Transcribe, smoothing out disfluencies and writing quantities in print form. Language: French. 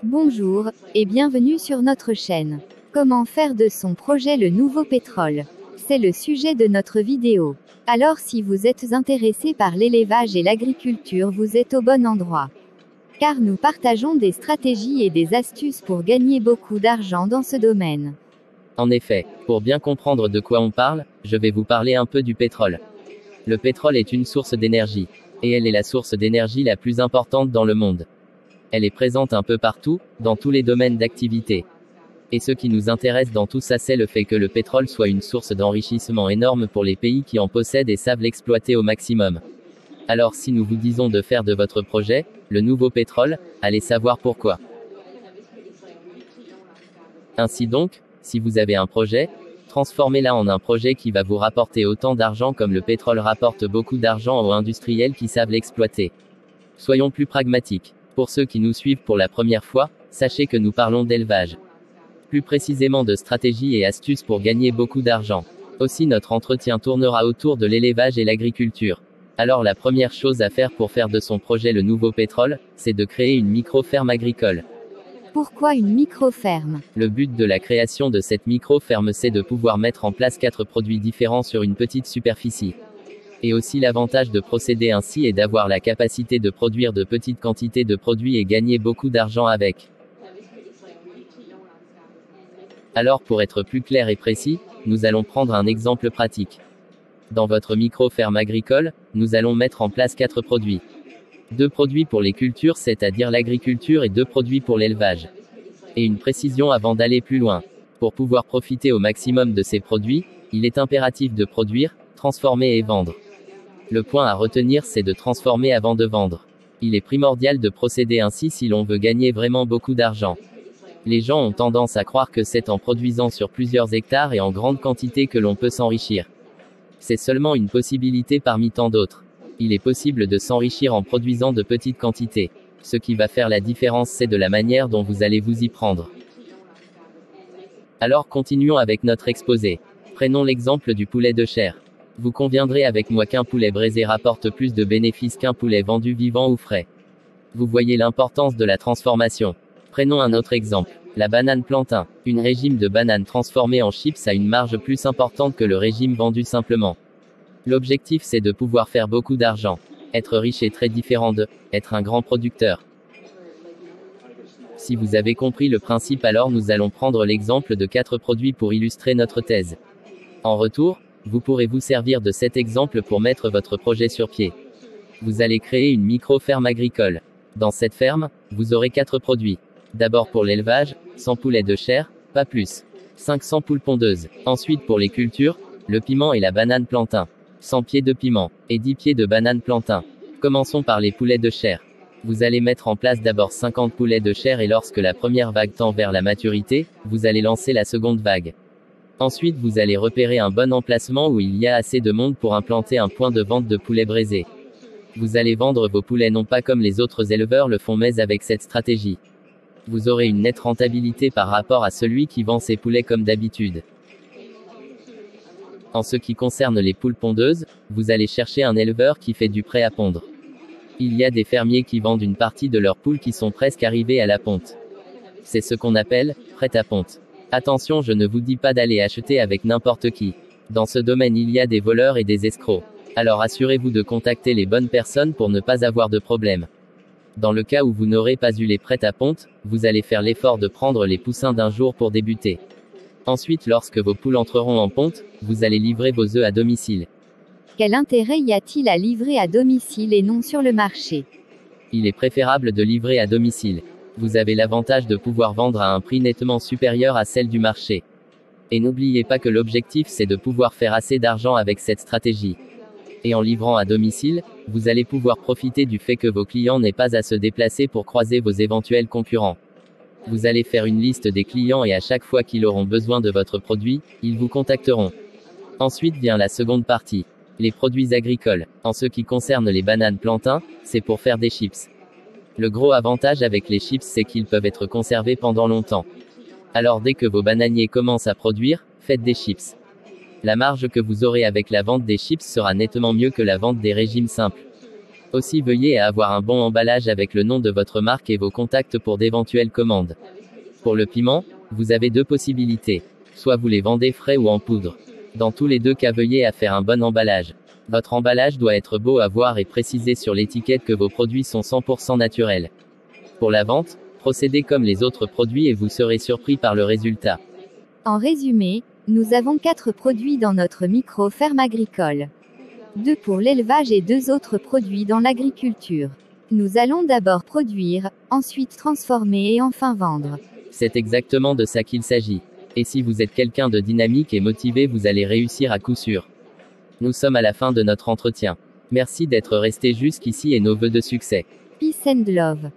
Bonjour, et bienvenue sur notre chaîne. Comment faire de son projet le nouveau pétrole? C'est le sujet de notre vidéo. Alors si vous êtes intéressé par l'élevage et l'agriculture, vous êtes au bon endroit. Car nous partageons des stratégies et des astuces pour gagner beaucoup d'argent dans ce domaine. En effet, pour bien comprendre de quoi on parle, je vais vous parler un peu du pétrole. Le pétrole est une source d'énergie. Et elle est la source d'énergie la plus importante dans le monde. Elle est présente un peu partout, dans tous les domaines d'activité. Et ce qui nous intéresse dans tout ça, c'est le fait que le pétrole soit une source d'enrichissement énorme pour les pays qui en possèdent et savent l'exploiter au maximum. Alors si nous vous disons de faire de votre projet, le nouveau pétrole, allez savoir pourquoi. Ainsi donc, si vous avez un projet, transformez-la en un projet qui va vous rapporter autant d'argent comme le pétrole rapporte beaucoup d'argent aux industriels qui savent l'exploiter. Soyons plus pragmatiques. Pour ceux qui nous suivent pour la première fois, sachez que nous parlons d'élevage. Plus précisément de stratégies et astuces pour gagner beaucoup d'argent. Aussi notre entretien tournera autour de l'élevage et l'agriculture. Alors la première chose à faire pour faire de son projet le nouveau pétrole, c'est de créer une micro-ferme agricole. Pourquoi une micro-ferme? Le but de la création de cette micro-ferme, c'est de pouvoir mettre en place 4 produits différents sur une petite superficie. Et aussi l'avantage de procéder ainsi est d'avoir la capacité de produire de petites quantités de produits et gagner beaucoup d'argent avec. Alors pour être plus clair et précis, nous allons prendre un exemple pratique. Dans votre micro-ferme agricole, nous allons mettre en place 4 produits. 2 produits pour les cultures, c'est-à-dire l'agriculture, et 2 produits pour l'élevage. Et une précision avant d'aller plus loin. Pour pouvoir profiter au maximum de ces produits, il est impératif de produire, transformer et vendre. Le point à retenir, c'est de transformer avant de vendre. Il est primordial de procéder ainsi si l'on veut gagner vraiment beaucoup d'argent. Les gens ont tendance à croire que c'est en produisant sur plusieurs hectares et en grande quantité que l'on peut s'enrichir. C'est seulement une possibilité parmi tant d'autres. Il est possible de s'enrichir en produisant de petites quantités. Ce qui va faire la différence, c'est de la manière dont vous allez vous y prendre. Alors continuons avec notre exposé. Prenons l'exemple du poulet de chair. Vous conviendrez avec moi qu'un poulet braisé rapporte plus de bénéfices qu'un poulet vendu vivant ou frais. Vous voyez l'importance de la transformation. Prenons un autre exemple. La banane plantain. Un régime de banane transformée en chips a une marge plus importante que le régime vendu simplement. L'objectif, c'est de pouvoir faire beaucoup d'argent. Être riche est très différent de être un grand producteur. Si vous avez compris le principe, alors nous allons prendre l'exemple de 4 produits pour illustrer notre thèse. En retour, vous pourrez vous servir de cet exemple pour mettre votre projet sur pied. Vous allez créer une micro-ferme agricole. Dans cette ferme, vous aurez 4 produits. D'abord pour l'élevage, 100 poulets de chair, pas plus. 500 poules pondeuses. Ensuite pour les cultures, le piment et la banane plantain. 100 pieds de piment, et 10 pieds de banane plantain. Commençons par les poulets de chair. Vous allez mettre en place d'abord 50 poulets de chair et lorsque la première vague tend vers la maturité, vous allez lancer la seconde vague. Ensuite vous allez repérer un bon emplacement où il y a assez de monde pour implanter un point de vente de poulets braisés. Vous allez vendre vos poulets non pas comme les autres éleveurs le font mais avec cette stratégie. Vous aurez une nette rentabilité par rapport à celui qui vend ses poulets comme d'habitude. En ce qui concerne les poules pondeuses, vous allez chercher un éleveur qui fait du prêt à pondre. Il y a des fermiers qui vendent une partie de leurs poules qui sont presque arrivées à la ponte. C'est ce qu'on appelle prêt à ponte. Attention, je ne vous dis pas d'aller acheter avec n'importe qui. Dans ce domaine, il y a des voleurs et des escrocs. Alors assurez-vous de contacter les bonnes personnes pour ne pas avoir de problème. Dans le cas où vous n'aurez pas eu les prêts à ponte, vous allez faire l'effort de prendre les poussins d'un jour pour débuter. Ensuite, lorsque vos poules entreront en ponte, vous allez livrer vos œufs à domicile. Quel intérêt y a-t-il à livrer à domicile et non sur le marché? Il est préférable de livrer à domicile. Vous avez l'avantage de pouvoir vendre à un prix nettement supérieur à celle du marché. Et n'oubliez pas que l'objectif, c'est de pouvoir faire assez d'argent avec cette stratégie. Et en livrant à domicile, vous allez pouvoir profiter du fait que vos clients n'aient pas à se déplacer pour croiser vos éventuels concurrents. Vous allez faire une liste des clients et à chaque fois qu'ils auront besoin de votre produit, ils vous contacteront. Ensuite vient la seconde partie. Les produits agricoles. En ce qui concerne les bananes plantain, c'est pour faire des chips. Le gros avantage avec les chips, c'est qu'ils peuvent être conservés pendant longtemps. Alors dès que vos bananiers commencent à produire, faites des chips. La marge que vous aurez avec la vente des chips sera nettement mieux que la vente des régimes simples. Aussi veuillez à avoir un bon emballage avec le nom de votre marque et vos contacts pour d'éventuelles commandes. Pour le piment, vous avez deux possibilités. Soit vous les vendez frais ou en poudre. Dans tous les deux cas, veuillez à faire un bon emballage. Votre emballage doit être beau à voir et préciser sur l'étiquette que vos produits sont 100% naturels. Pour la vente, procédez comme les autres produits et vous serez surpris par le résultat. En résumé, nous avons 4 produits dans notre micro-ferme agricole. 2 pour l'élevage et 2 autres produits dans l'agriculture. Nous allons d'abord produire, ensuite transformer et enfin vendre. C'est exactement de ça qu'il s'agit. Et si vous êtes quelqu'un de dynamique et motivé, vous allez réussir à coup sûr. Nous sommes à la fin de notre entretien. Merci d'être resté jusqu'ici et nos vœux de succès. Peace and love.